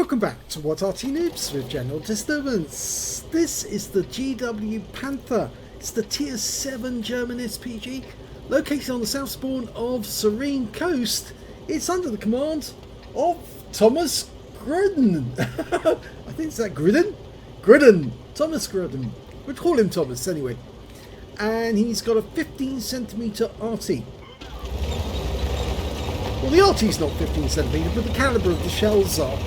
Welcome back to What Arty Noobs with General Disturbance. This is the GW Panther. It's the Tier 7 German SPG located on the south spawn of Serene Coast. It's under the command of TomazGrdin. I think it's that Gridden? Gridden. TomazGrdin. We'll call him Thomas anyway. And he's got a 15cm Arty. Well, the Arty's not 15cm, but the calibre of the shells are.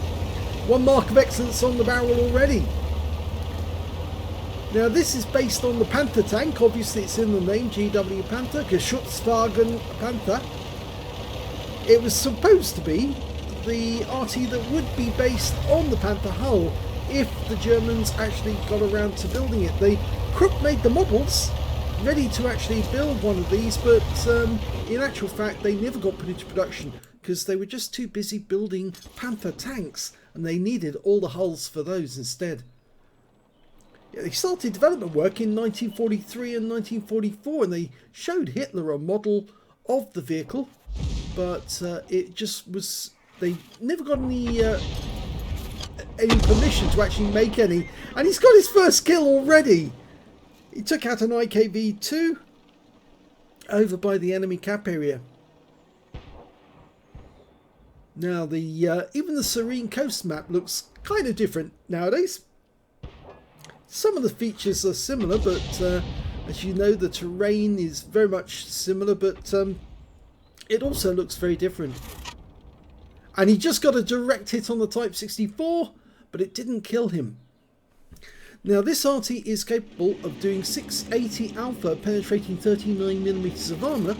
One mark of excellence on the barrel already. Now this is based on the Panther tank. Obviously it's in the name, GW Panther, GW Panther. It was supposed to be the Arty that would be based on the Panther hull if the Germans actually got around to building it. The Krupp made the models ready to actually build one of these, but in actual fact they never got put into production because they were just too busy building Panther tanks and they needed all the hulls for those instead. Yeah, they started development work in 1943 and 1944 and they showed Hitler a model of the vehicle, but it just was, they never got any permission to actually make any, and he's got his first kill already. He took out an IKV-2 over by the enemy cap area. Now the even the Serene Coast map looks kind of different nowadays. Some of the features are similar, but as you know, the terrain is very much similar, but it also looks very different. And he just got a direct hit on the Type 64, but it didn't kill him. Now this Arty is capable of doing 680 alpha, penetrating 39mm of armour,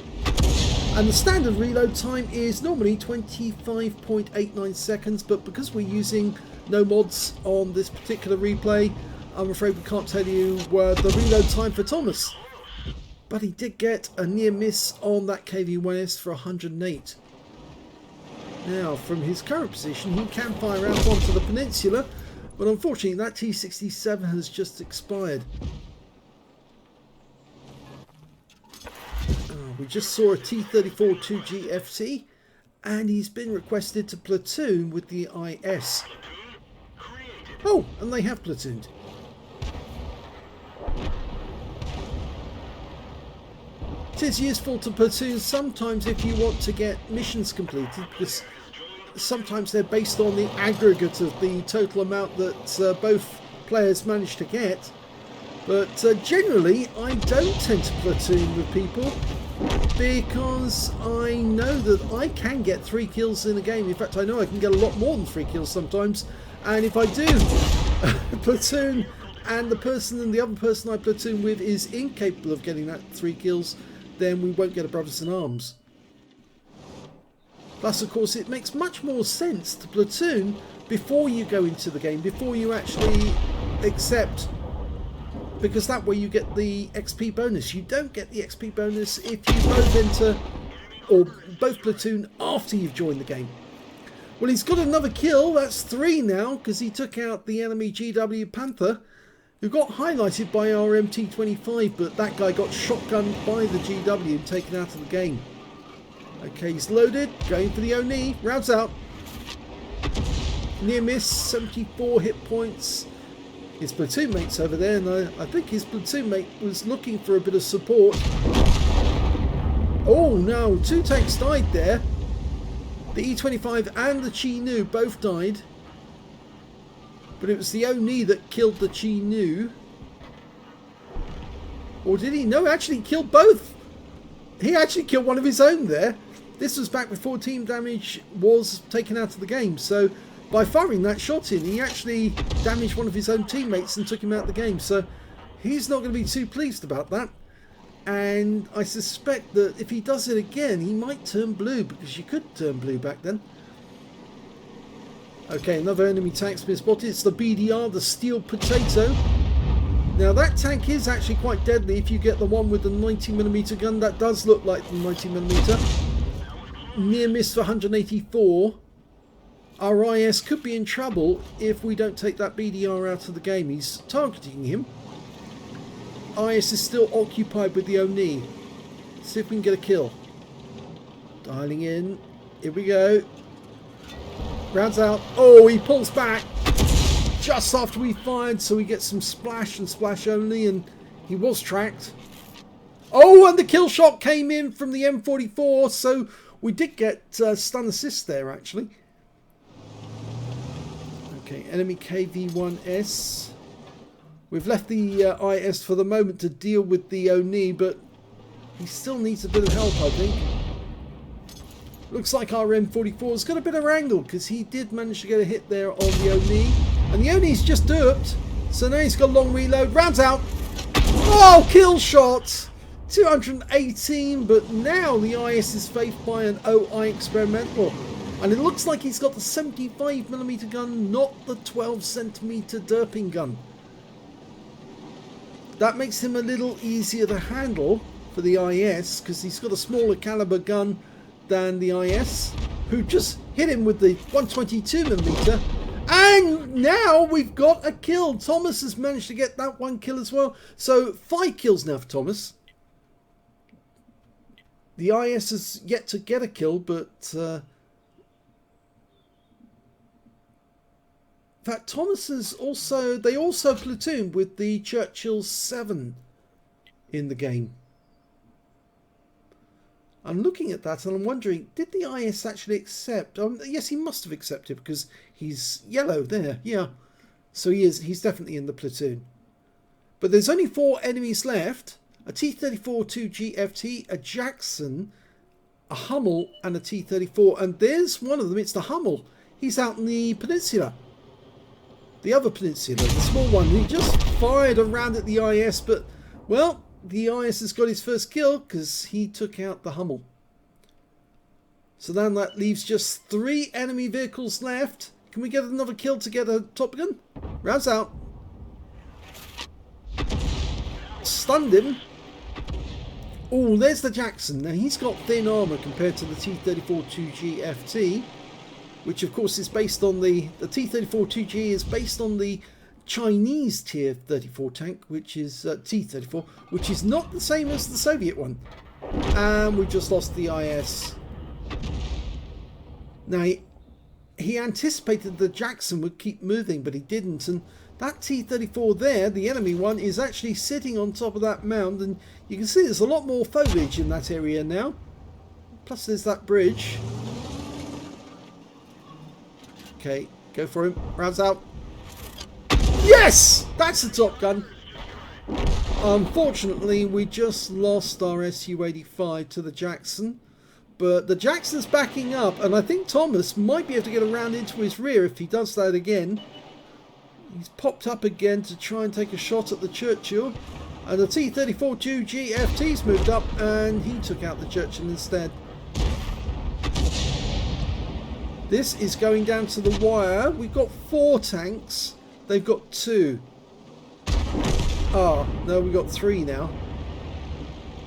and the standard reload time is normally 25.89 seconds, but because we're using no mods on this particular replay, I'm afraid we can't tell you the reload time for Thomas. But he did get a near miss on that KV-1S for 108. Now from his current position he can fire out onto the peninsula, but unfortunately that T-67 has just expired. We just saw a T-34 2GFT and he's been requested to platoon with the IS. Oh, and they have platooned. It is useful to platoon sometimes if you want to get missions completed, because sometimes they're based on the aggregate of the total amount that both players manage to get. But generally I don't tend to platoon with people because I know that I can get 3 kills in a game. In fact, I know I can get a lot more than 3 kills sometimes, and if I do platoon and the other person I platoon with is incapable of getting that 3 kills, then we won't get a brothers in arms. Plus, of course, it makes much more sense to platoon before you go into the game, before you actually accept, because that way you get the XP bonus. You don't get the XP bonus if you both enter or both platoon after you've joined the game. Well, he's got another kill. That's 3 now, because he took out the enemy GW Panther, who got highlighted by our MT-25, but that guy got shotgunned by the GW and taken out of the game. Okay, he's loaded, going for the Oni, rounds out. Near miss, 74 hit points. His platoon mate's over there, and I think his platoon mate was looking for a bit of support. Oh no, 2 tanks died there. The E-25 and the Chi-Nu both died. But it was the Oni that killed the Chi-Nu. Or did he? No, actually he killed both. He actually killed one of his own there. This was back before team damage was taken out of the game. So by firing that shot in, he actually damaged one of his own teammates and took him out of the game. So he's not going to be too pleased about that. And I suspect that if he does it again, he might turn blue, because you could turn blue back then. Okay, another enemy tank's been spotted. It's the BDR, the Steel Potato. Now that tank is actually quite deadly if you get the one with the 90mm gun. That does look like the 90mm. Near miss for 184. Our IS could be in trouble if we don't take that BDR out of the game. He's targeting him. IS is still occupied with the Oni. See if we can get a kill. Dialing in. Here we go. Rounds out. Oh, he pulls back just after we fired, so we get some splash and splash only, and he was tracked. Oh, and the kill shot came in from the M44, so we did get stun assist there, actually. Okay, enemy KV-1S. We've left the IS for the moment to deal with the Oni, but he still needs a bit of help, I think. Looks like our M44's got a bit of wrangle, because he did manage to get a hit there on the Oni. And the Oni's just duped, so now he's got a long reload. Rounds out. Oh, kill shot! 218, but now the IS is faced by an OI experimental. And it looks like he's got the 75mm gun, not the 12cm derping gun. That makes him a little easier to handle for the IS, because he's got a smaller caliber gun than the IS, who just hit him with the 122mm. And now we've got a kill. Thomas has managed to get that one kill as well. So 5 kills now for Thomas. The IS has yet to get a kill, but in fact, Thomas is also, they also platooned with the Churchill 7 in the game. I'm looking at that and I'm wondering, did the IS actually accept? Yes, he must have accepted, because he's yellow there. Yeah, so he's definitely in the platoon. But there's only 4 enemies left. A T-34-2 GFT, a Jackson, a Hummel, and a T-34. And there's one of them. It's the Hummel. He's out in the peninsula. The other peninsula, the small one. He just fired around at the IS, but, well, the IS has got his first kill because he took out the Hummel. So then that leaves just 3 enemy vehicles left. Can we get another kill to get a Top Gun? Rounds out. Stunned him. Oh, there's the Jackson. Now he's got thin armour compared to the T-34-2 GFT, which of course is based on the T-34-2G is based on the Chinese Tier 34 tank, which is T-34, which is not the same as the Soviet one. And we just lost the IS. Now he anticipated the Jackson would keep moving, but he didn't, and that T-34 there, the enemy one, is actually sitting on top of that mound, and you can see there's a lot more foliage in that area now. Plus there's that bridge. Okay, go for him. Rounds out. Yes! That's the Top Gun. Unfortunately, we just lost our Su-85 to the Jackson. But the Jackson's backing up, and I think Thomas might be able to get around into his rear if he does that again. He's popped up again to try and take a shot at the Churchill. And the T-34-2 GFT's moved up, and he took out the Churchill instead. This is going down to the wire. We've got 4 tanks. They've got 2. Oh, no, we've got 3 now.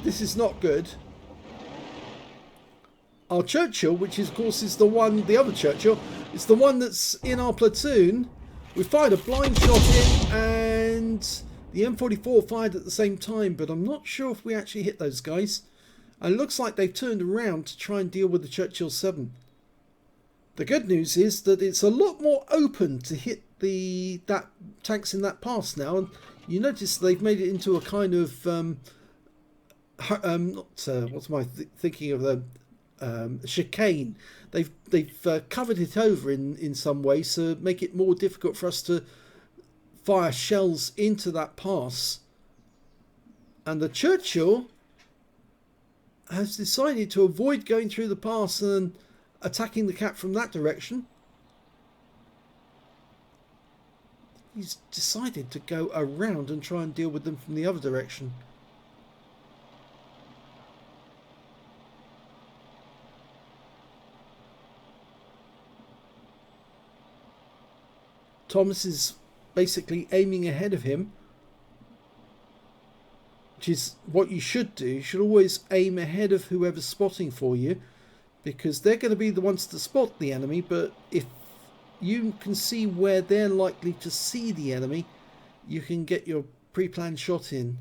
This is not good. Our Churchill, which is, of course is the other Churchill, is the one that's in our platoon. We fired a blind shot in, and the M44 fired at the same time, but I'm not sure if we actually hit those guys. And it looks like they've turned around to try and deal with the Churchill 7. The good news is that it's a lot more open to hit that tanks in that pass now, and you notice they've made it into a kind of thinking of the chicane. They've covered it over in some way, so make it more difficult for us to fire shells into that pass. And the Churchill has decided to avoid going through the pass and attacking the cap from that direction. He's decided to go around and try and deal with them from the other direction. Thomas is basically aiming ahead of him, which is what you should do. You should always aim ahead of whoever's spotting for you, because they're going to be the ones to spot the enemy, but if you can see where they're likely to see the enemy, you can get your pre-planned shot in.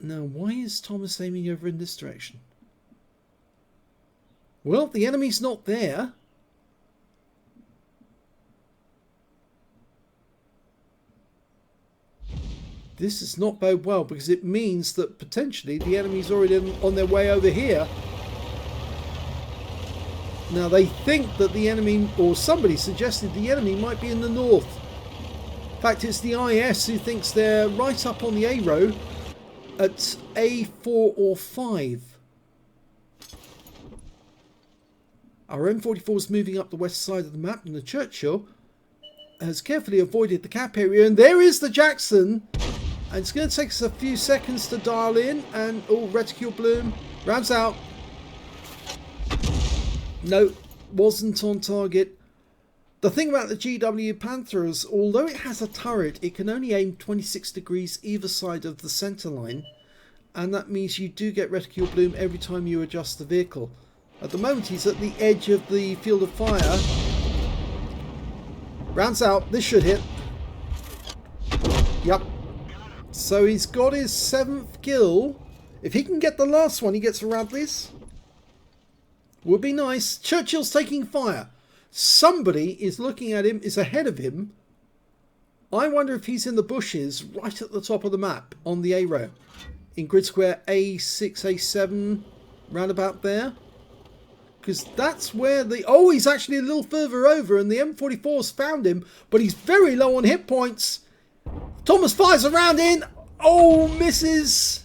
Now, why is Thomas aiming over in this direction? Well, the enemy's not there. This does not bode well, because it means that potentially the enemy's already on their way over here. Now they think that the enemy, or somebody suggested the enemy might be in the north. In fact, it's the IS who thinks they're right up on the A row at A4 or 5. Our M44 is moving up the west side of the map, and the Churchill has carefully avoided the cap area. And there is the Jackson. And it's going to take us a few seconds to dial in. And, oh, reticule bloom. Rounds out. No, wasn't on target. The thing about the GW Panther is, although it has a turret, it can only aim 26 degrees either side of the centre line. And that means you do get reticule bloom every time you adjust the vehicle. At the moment, he's at the edge of the field of fire. Rounds out. This should hit. Yep. So he's got his 7th kill. If he can get the last one, he gets around this. Would be nice. Churchill's taking fire. Somebody is looking at him, is ahead of him. I wonder if he's in the bushes right at the top of the map on the A row. In grid square A6, A7, round about there. Because that's where the... Oh, he's actually a little further over, and the M44's found him, but he's very low on hit points. Thomas fires around in. Oh, misses.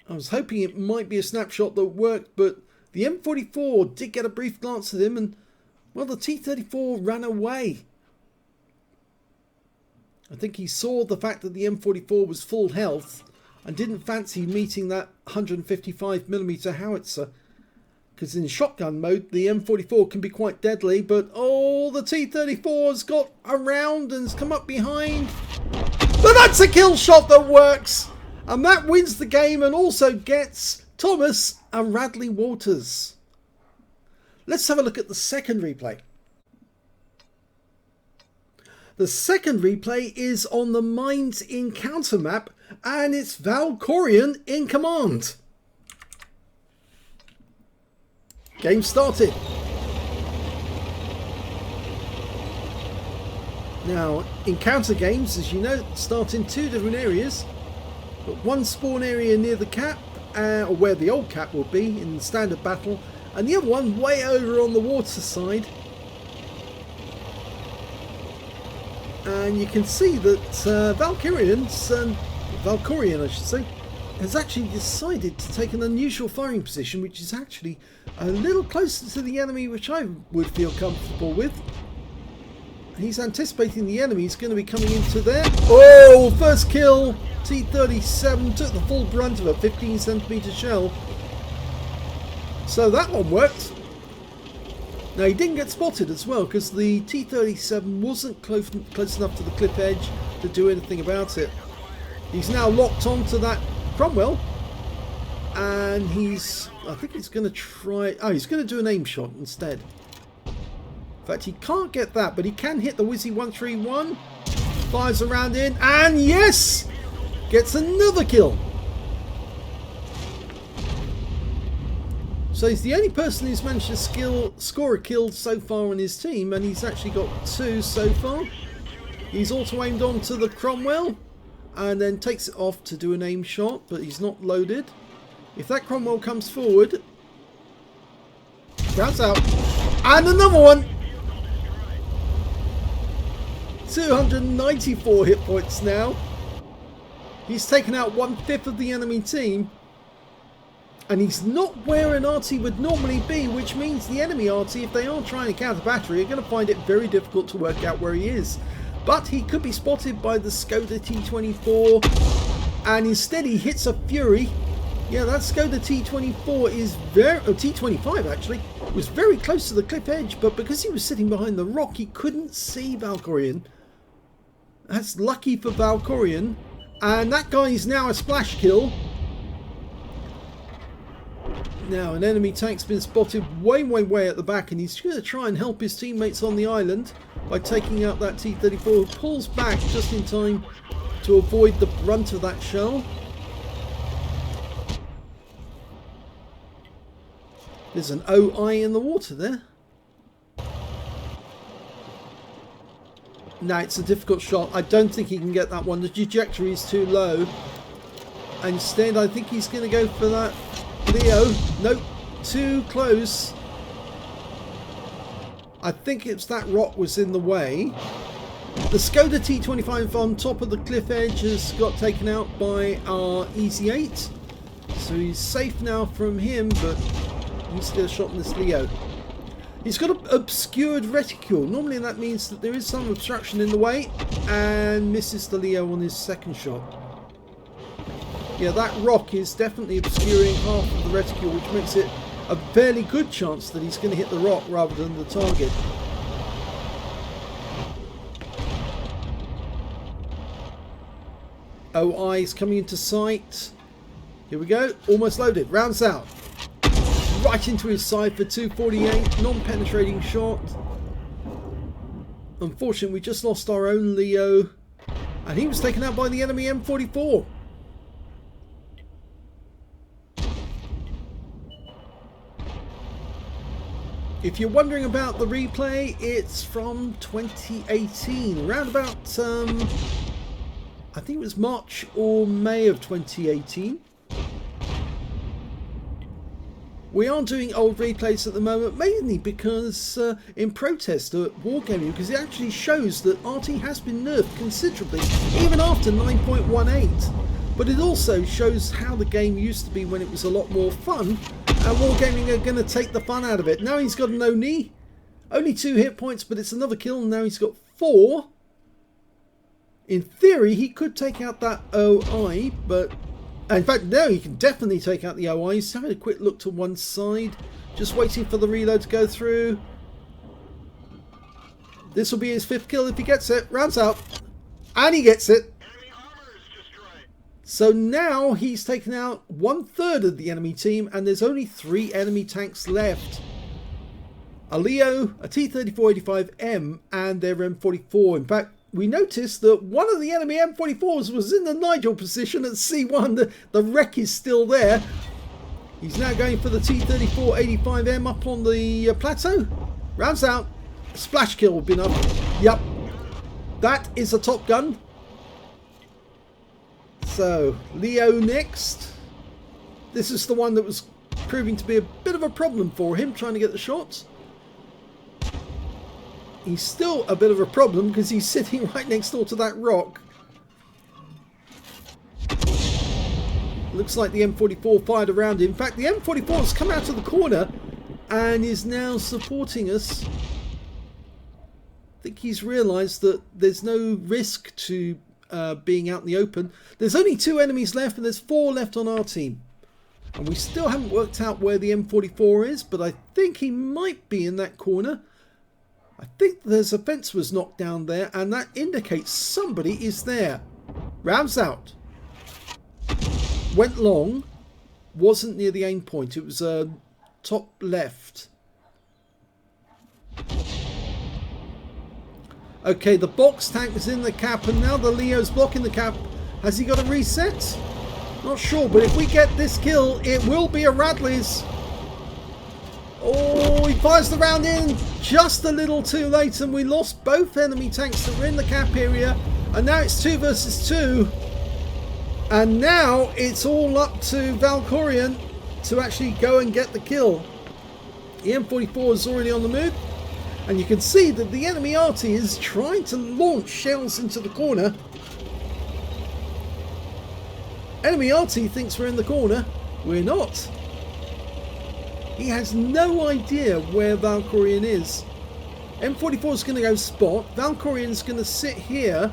I was hoping it might be a snapshot that worked, but the M44 did get a brief glance at him, and, well, the T-34 ran away. I think he saw the fact that the M44 was full health and didn't fancy meeting that 155mm howitzer. Because in shotgun mode, the M44 can be quite deadly, but oh, the T-34's got around and has come up behind. But that's a kill shot that works! And that wins the game and also gets Thomas and Radley Walters. Let's have a look at the second replay. The second replay is on the Mines Encounter map, and it's Valkorion in command. Game started. Now, encounter games, as you know, start in 2 different areas. But one spawn area near the cap, or where the old cap will be in the standard battle, and the other one way over on the water side. And you can see that Valkorion, I should say, has actually decided to take an unusual firing position, which is actually a little closer to the enemy, which I would feel comfortable with. He's anticipating the enemy is going to be coming into there. Oh, first kill. T-37 took the full brunt of a 15cm shell. So that one worked. Now he didn't get spotted as well, because the T-37 wasn't close enough to the cliff edge to do anything about it. He's now locked onto that Cromwell, and I think he's going to try, he's going to do an aim shot instead. In fact, he can't get that, but he can hit the Wizzy 131, fires around in, and yes! Gets another kill. So he's the only person who's managed to score a kill so far on his team, and he's actually got 2 so far. He's auto-aimed onto the Cromwell, and then takes it off to do an aim shot, but he's not loaded. If that Cromwell comes forward, rounds out, and another one! 294 hit points now. He's taken out 1/5 of the enemy team. And he's not where an Arty would normally be, which means the enemy Arty, if they are trying to counter battery, are going to find it very difficult to work out where he is. But he could be spotted by the Skoda T24, and instead he hits a Fury. Yeah, that Skoda T24 is very, T25 actually, was very close to the cliff edge, but because he was sitting behind the rock, he couldn't see Valkorion. That's lucky for Valkorion. And that guy is now a splash kill. Now an enemy tank's been spotted way at the back, and he's going to try and help his teammates on the island by taking out that T-34, who pulls back just in time to avoid the brunt of that shell. There's an OI in the water there. No, it's a difficult shot. I don't think he can get that one. The trajectory is too low. Instead, I think he's going to go for that Leo. Nope, too close. I think it's that rock was in the way. The Skoda T25 on top of the cliff edge has got taken out by our Easy 8. So he's safe now from him, but he's still shot in this Leo. He's got an obscured reticule. Normally that means that there is some obstruction in the way, and misses the Leo on his second shot. Yeah, that rock is definitely obscuring half of the reticule, which makes it a fairly good chance that he's going to hit the rock rather than the target. OI is coming into sight. Here we go. Almost loaded. Rounds out. Right into his side for 248. Non-penetrating shot. Unfortunately, we just lost our own Leo. And he was taken out by the enemy M44. If you're wondering about the replay, it's from 2018. Around about, I think it was March or May of 2018. We are doing old replays at the moment, mainly because in protest at Wargaming, because it actually shows that Arty has been nerfed considerably, even after 9.18. But it also shows how the game used to be when it was a lot more fun, and Wargaming are going to take the fun out of it. Now he's got an Oni, only 2 hit points, but it's another kill, and now he's got 4. In theory, he could take out that OI, but in fact, no, he can definitely take out the OI. He's having a quick look to one side, just waiting for the reload to go through. This will be his 5th kill if he gets it. Rounds out, and he gets it. So now he's taken out 1/3 of the enemy team, and there's only 3 enemy tanks left. A Leo, a T-3485M, and their M44. In fact, we noticed that one of the enemy M44s was in the Nigel position at C1. The wreck is still there. He's now going for the T-3485M up on the plateau. Rounds out. Splash kill would be enough. Yep. That is a Top Gun. So, Leo next. This is the one that was proving to be a bit of a problem for him, trying to get the shots. He's still a bit of a problem because he's sitting right next door to that rock. Looks like the M44 fired around him. In fact, the M44 has come out of the corner and is now supporting us. I think he's realised that there's no risk to being out in the open. There's only 2 enemies left, and there's 4 left on our team. And we still haven't worked out where the M44 is, but I think he might be in that corner. I think there's a fence was knocked down there, and that indicates somebody is there. Rounds out. Went long. Wasn't near the aim point. It was top left. Okay, the box tank was in the cap, and now the Leo's blocking the cap. Has he got a reset? Not sure, but if we get this kill, it will be a Radley's. Oh, he fires the round in just a little too late, and we lost both enemy tanks that were in the cap area. And now it's 2 versus 2. And now it's all up to Valkorion to actually go and get the kill. The M44 is already on the move. And you can see that the enemy Arty is trying to launch shells into the corner. Enemy Arty thinks we're in the corner. We're not. He has no idea where Valkorion is. M44 is going to go spot. Valkorion's going to sit here.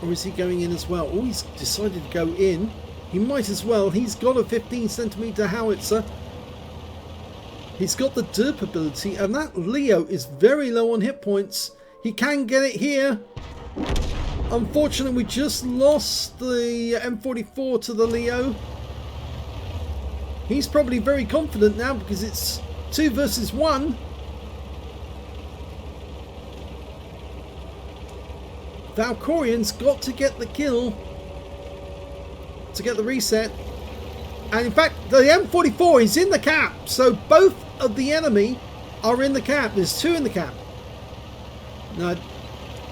Or is he going in as well? Oh, he's decided to go in. He might as well. He's got a 15cm howitzer. He's got the derp ability, and that Leo is very low on hit points. He can get it here. Unfortunately, we just lost the M44 to the Leo. He's probably very confident now because it's 2 versus 1. Valkorion's got to get the kill to get the reset. And in fact, the M44 is in the cap. So both of the enemy are in the cap. There's two in the cap. Now,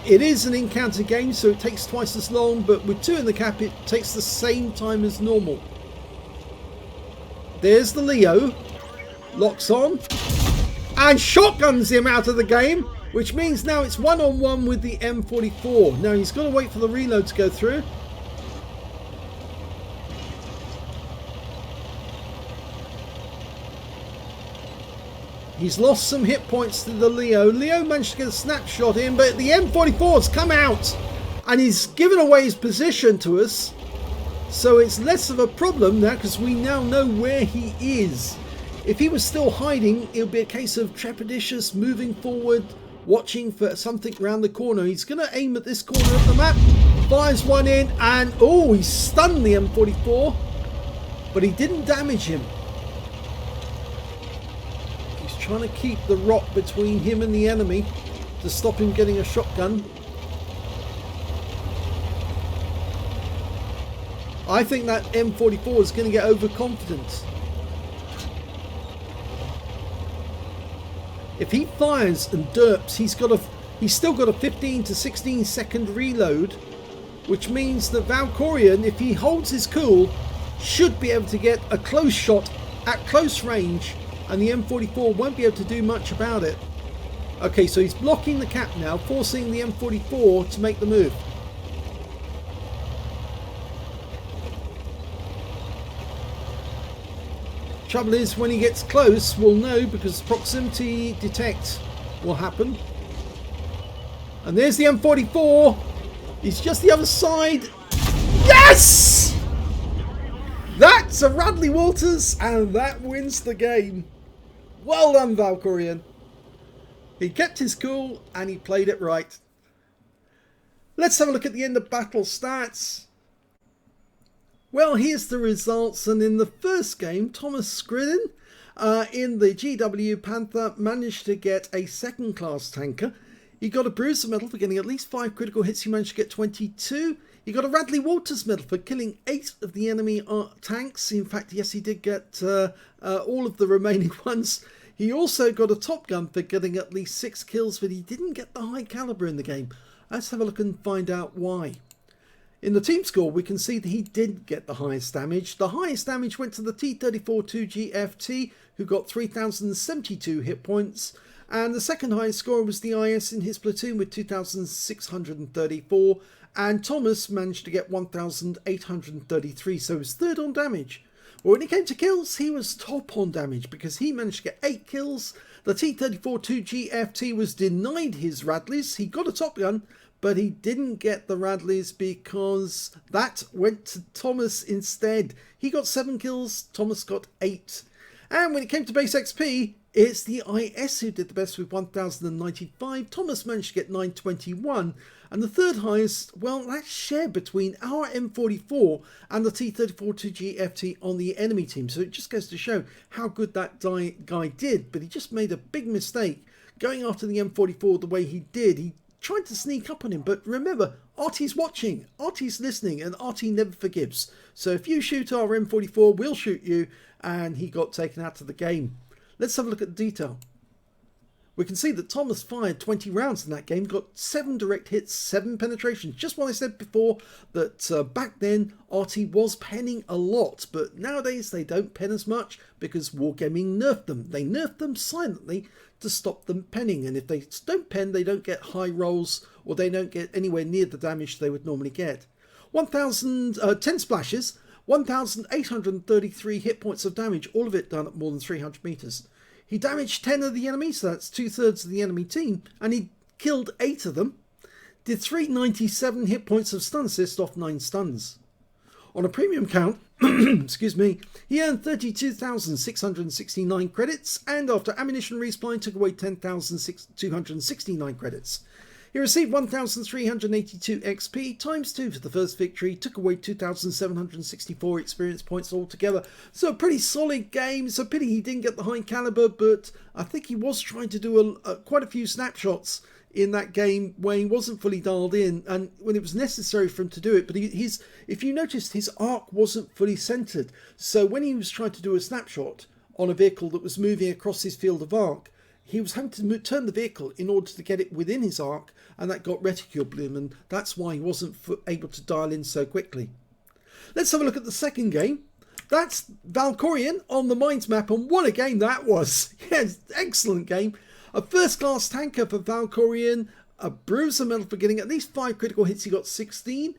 it is an encounter game, so it takes twice as long. But with two in the cap, it takes the same time as normal. There's the Leo. Locks on. And shotguns him out of the game. Which means now it's one-on-one with the M44. Now he's got to wait for the reload to go through. He's lost some hit points to the Leo. Leo managed to get a snapshot in, but the M44's come out and he's given away his position to us. So it's less of a problem now because we now know where he is. If he was still hiding, it would be a case of trepidatious moving forward, watching for something around the corner. He's going to aim at this corner of the map, fires one in, and oh, he stunned the M44, but he didn't damage him. Trying to keep the rock between him and the enemy to stop him getting a shotgun. I think that M44 is going to get overconfident. If he fires and derps, he's still got a 15 to 16 second reload, which means that Valkorion, if he holds his cool, should be able to get a close shot at close range. And the M44 won't be able to do much about it. Okay, so he's blocking the cap now, forcing the M44 to make the move. Trouble is, when he gets close, we'll know because proximity detect will happen. And there's the M44. He's just the other side. Yes! That's a Radley Walters, and that wins the game. Well done, Valkorion. He kept his cool and he played it right. Let's have a look at the end of battle stats. Well, here's the results. And in the first game, TomazGrdin in the GW Panther managed to get a second class tanker. He got a Bruiser medal for getting at least 5 critical hits. He managed to get 22. He got a Radley Walters medal for killing 8 of the enemy tanks. In fact, yes, he did get all of the remaining ones. He also got a Top Gun for getting at least 6 kills, but he didn't get the high caliber in the game. Let's have a look and find out why. In the team score, we can see that he did get the highest damage. The highest damage went to the T-34-2GFT, who got 3,072 hit points. And the second highest scorer was the IS in his platoon with 2,634. And Thomas managed to get 1,833, so he was third on damage. Well, when it came to kills, he was top on damage because he managed to get 8 kills. The T-34-2GFT was denied his Radleys. He got a Top Gun, but he didn't get the Radleys because that went to Thomas instead. He got 7 kills, Thomas got 8. And when it came to base XP, it's the IS who did the best with 1,095. Thomas managed to get 921. And the third highest, well, that's shared between our M44 and the T-34-2GFT on the enemy team. So it just goes to show how good that guy did. But he just made a big mistake going after the M44 the way he did. He tried to sneak up on him. But remember, Arty's watching, Arty's listening, and Arty never forgives. So if you shoot our M44, we'll shoot you. And he got taken out of the game. Let's have a look at the detail. We can see that Thomas fired 20 rounds in that game, got 7 direct hits, 7 penetrations. Just what I said before, that back then Arty was penning a lot, but nowadays they don't pen as much because Wargaming nerfed them. They nerfed them silently to stop them penning, and if they don't pen, they don't get high rolls or they don't get anywhere near the damage they would normally get. 10 splashes, 1,833 hit points of damage, all of it done at more than 300 meters. He damaged 10 of the enemies, so that's 2/3 of the enemy team, and he killed 8 of them. Did 397 hit points of stun assist off 9 stuns. On a premium count, excuse me, he earned 32,669 credits, and after ammunition resupply took away 10,269 credits. He received 1,382 XP times 2 for the first victory, took away 2,764 experience points altogether. So a pretty solid game. It's a pity he didn't get the high caliber, but I think he was trying to do quite a few snapshots in that game when he wasn't fully dialed in and when it was necessary for him to do it. But if you noticed, his arc wasn't fully centered. So when he was trying to do a snapshot on a vehicle that was moving across his field of arc, he was having to turn the vehicle in order to get it within his arc, and that got reticule bloom, and that's why he wasn't able to dial in so quickly. Let's have a look at the second game. That's Valkorion on the Mines map, and what a game that was. Yes, excellent game. A first-class tanker for Valkorion, a bruiser medal for getting at least 5 critical hits. He got 16.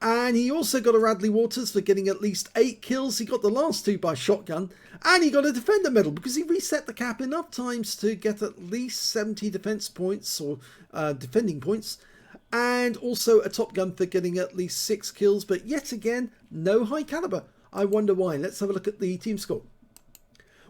And he also got a Radley Waters for getting at least 8 kills. He got the last 2 by shotgun. And he got a Defender medal because he reset the cap enough times to get at least 70 defense points or defending points. And also a Top Gun for getting at least 6 kills. But yet again, no high caliber. I wonder why. Let's have a look at the team score.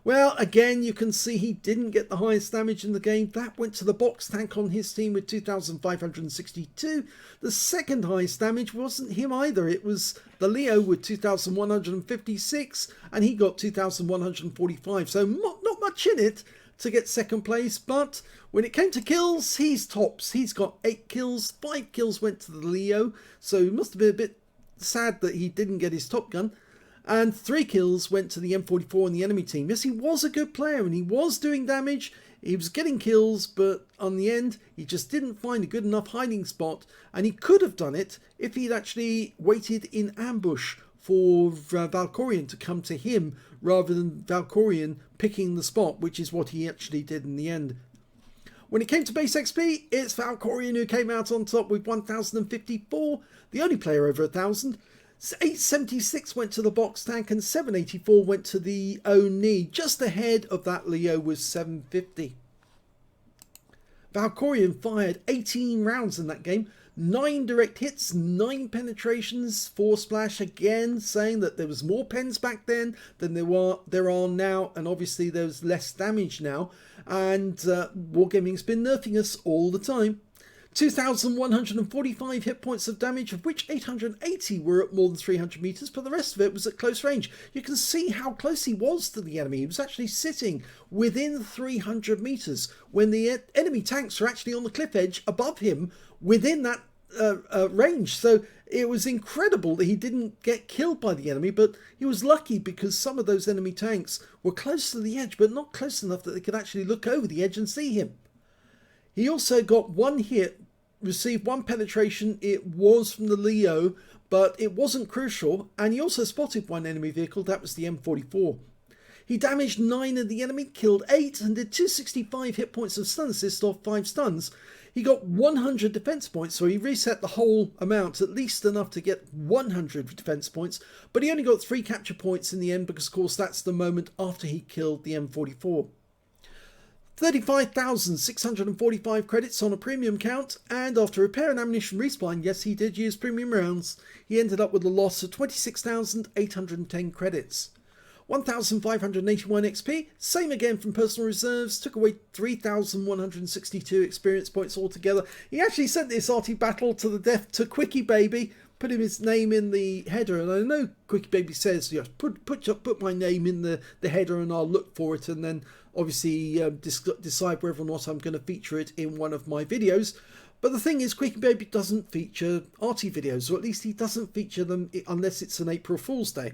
Well, again, you can see he didn't get the highest damage in the game. That went to the box tank on his team with 2,562. The second highest damage wasn't him either. It was the Leo with 2,156, and he got 2,145. So not much in it to get second place. But when it came to kills, he's tops. He's got 8 kills. 5 kills went to the Leo. So it must have been a bit sad that he didn't get his Top Gun. And 3 kills went to the M44 and the enemy team. Yes, he was a good player and he was doing damage. He was getting kills, but on the end, he just didn't find a good enough hiding spot. And he could have done it if he'd actually waited in ambush for Valkorion to come to him rather than Valkorion picking the spot, which is what he actually did in the end. When it came to base XP, it's Valkorion who came out on top with 1,054, the only player over 1,000. 876 went to the box tank and 784 went to the Oni. Just ahead of that Leo was 750. Valkorion fired 18 rounds in that game. 9 direct hits, 9 penetrations, 4 splash, again saying that there was more pens back then than there are now, and obviously there's less damage now, and Wargaming's been nerfing us all the time. 2,145 hit points of damage, of which 880 were at more than 300 meters, but the rest of it was at close range. You can see how close he was to the enemy. He was actually sitting within 300 meters when the enemy tanks were actually on the cliff edge above him within that range. So it was incredible that he didn't get killed by the enemy, but he was lucky because some of those enemy tanks were close to the edge, but not close enough that they could actually look over the edge and see him. He also got 1 hit, received 1 penetration. It was from the Leo, but it wasn't crucial. And he also spotted 1 enemy vehicle. That was the M44. He damaged 9 of the enemy, killed 8, and did 265 hit points of stun assist off 5 stuns. He got 100 defense points, so he reset the whole amount, at least enough to get 100 defense points. But he only got 3 capture points in the end because, of course, that's the moment after he killed the M44. 35,645 credits on a premium count, and after repair and ammunition respawn, yes, he did use premium rounds, he ended up with a loss of 26,810 credits. 1,581 XP, same again from personal reserves, took away 3,162 experience points altogether. He actually sent this Arty battle to the death to Quickie Baby, put his name in the header, and I know Quickie Baby says, yes, put my name in the header and I'll look for it, and then obviously decide whether or not I'm going to feature it in one of my videos. But the thing is, Quickie Baby doesn't feature Arty videos, or at least he doesn't feature them unless it's an April Fool's Day.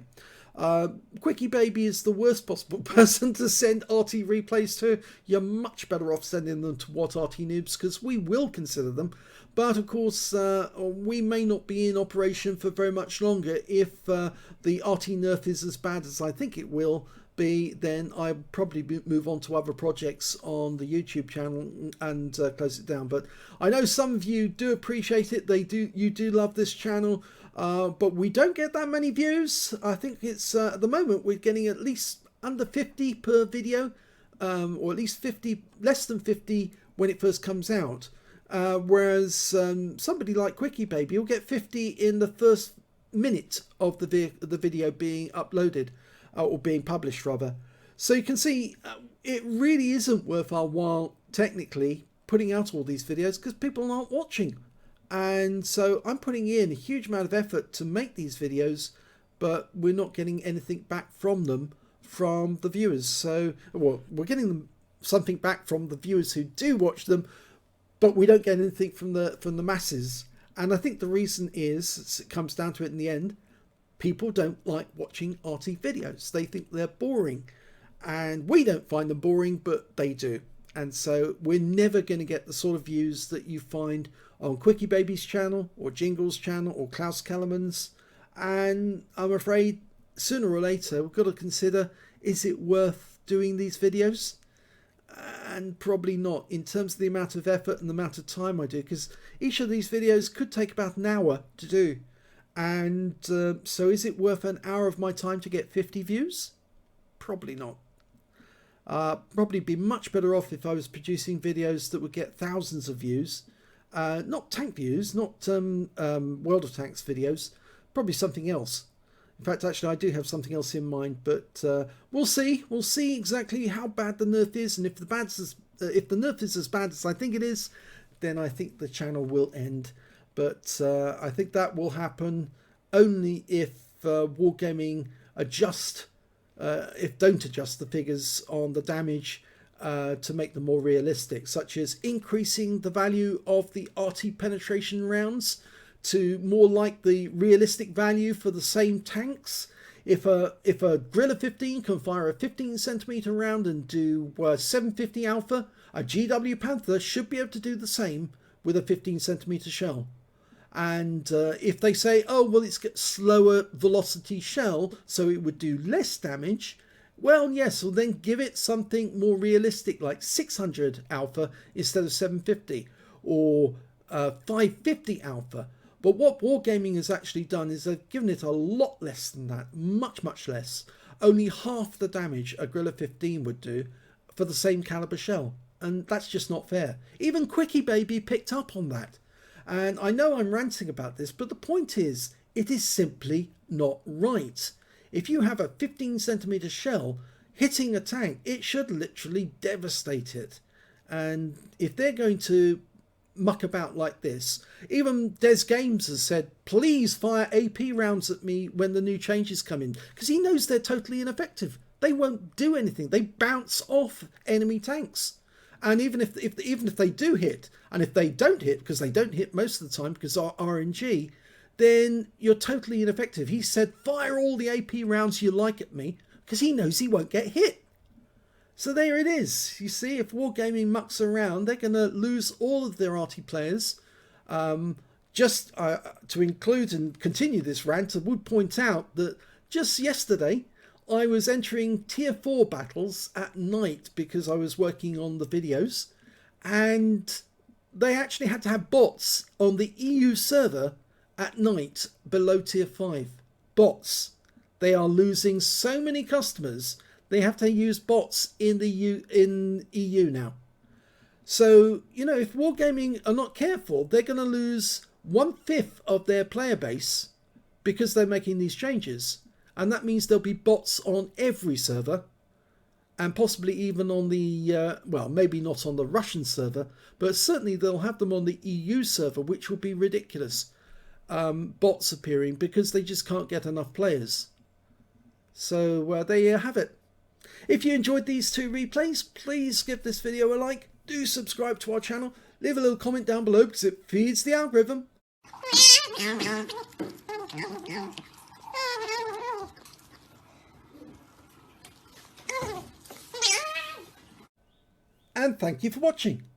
Quickie Baby is the worst possible person to send Arty replays to. You're much better off sending them to What Arty Noobs, because we will consider them. But of course, we may not be in operation for very much longer. If the Arty nerf is as bad as I think it will be, then I'll probably move on to other projects on the YouTube channel and close it down. But I know some of you do appreciate it. You do love this channel. But we don't get that many views. I think it's at the moment we're getting at least under 50 per video, or at least 50, less than 50 when it first comes out. Whereas somebody like Quickie Baby will get 50 in the first minute of the video being uploaded, or being published rather. So you can see it really isn't worth our while technically putting out all these videos because people aren't watching. And so I'm putting in a huge amount of effort to make these videos, but we're not getting anything back from them, from the viewers. So, well, we're getting something back from the viewers who do watch them, but we don't get anything from the masses. And I think the reason is, it comes down to it in the end, people don't like watching Arty videos. They think they're boring, and we don't find them boring, but they do. And so we're never going to get the sort of views that you find on Quickie Baby's channel or Jingle's channel or Klaus Kellerman's. And I'm afraid sooner or later we've got to consider, is it worth doing these videos? And probably not, in terms of the amount of effort and the amount of time I do, because each of these videos could take about an hour to do. And so is it worth an hour of my time to get 50 views? Probably not. Probably be much better off if I was producing videos that would get thousands of views. Not tank views, not World of Tanks videos, probably something else. In fact, actually, I do have something else in mind, but we'll see. We'll see exactly how bad the nerf is, and if the nerf is as bad as I think it is, then I think the channel will end. But I think that will happen only if Wargaming don't adjust the figures on the damage to make them more realistic, such as increasing the value of the Arty penetration rounds to more like the realistic value for the same tanks. If a Guerrilla 15 can fire a 15cm round and do 750 alpha, a GW Panther should be able to do the same with a 15cm shell. And if they say, oh, well, it's got slower velocity shell, so it would do less damage, well, yes, well, then give it something more realistic, like 600 alpha instead of 750, or 550 alpha. But what Wargaming has actually done is they've given it a lot less than that, much, much less. Only half the damage a Guerrilla 15 would do for the same caliber shell. And that's just not fair. Even Quickie Baby picked up on that. And I know I'm ranting about this, but the point is, it is simply not right. If you have a 15cm shell hitting a tank, it should literally devastate it. And if they're going to muck about like this, even Des Games has said, please fire AP rounds at me when the new changes come in, because he knows they're totally ineffective. They won't do anything. They bounce off enemy tanks. And even if they do hit, and if they don't hit, because they don't hit most of the time because of RNG, then you're totally ineffective. He said, fire all the AP rounds you like at me, because he knows he won't get hit. So there it is. You see, if Wargaming mucks around, they're going to lose all of their Arty players. Just to include and continue this rant, I would point out that just yesterday, I was entering tier 4 battles at night because I was working on the videos, and they actually had to have bots on the EU server at night below tier 5. Bots. They are losing so many customers, they have to use bots in the EU now. So, you know, if Wargaming are not careful, they're going to lose 1/5 of their player base because they're making these changes. And that means there'll be bots on every server, and possibly even on the, well, maybe not on the Russian server, but certainly they'll have them on the EU server, which will be ridiculous. Bots appearing because they just can't get enough players. So there you have it. If you enjoyed these two replays, please give this video a like. Do subscribe to our channel. Leave a little comment down below because it feeds the algorithm. And thank you for watching.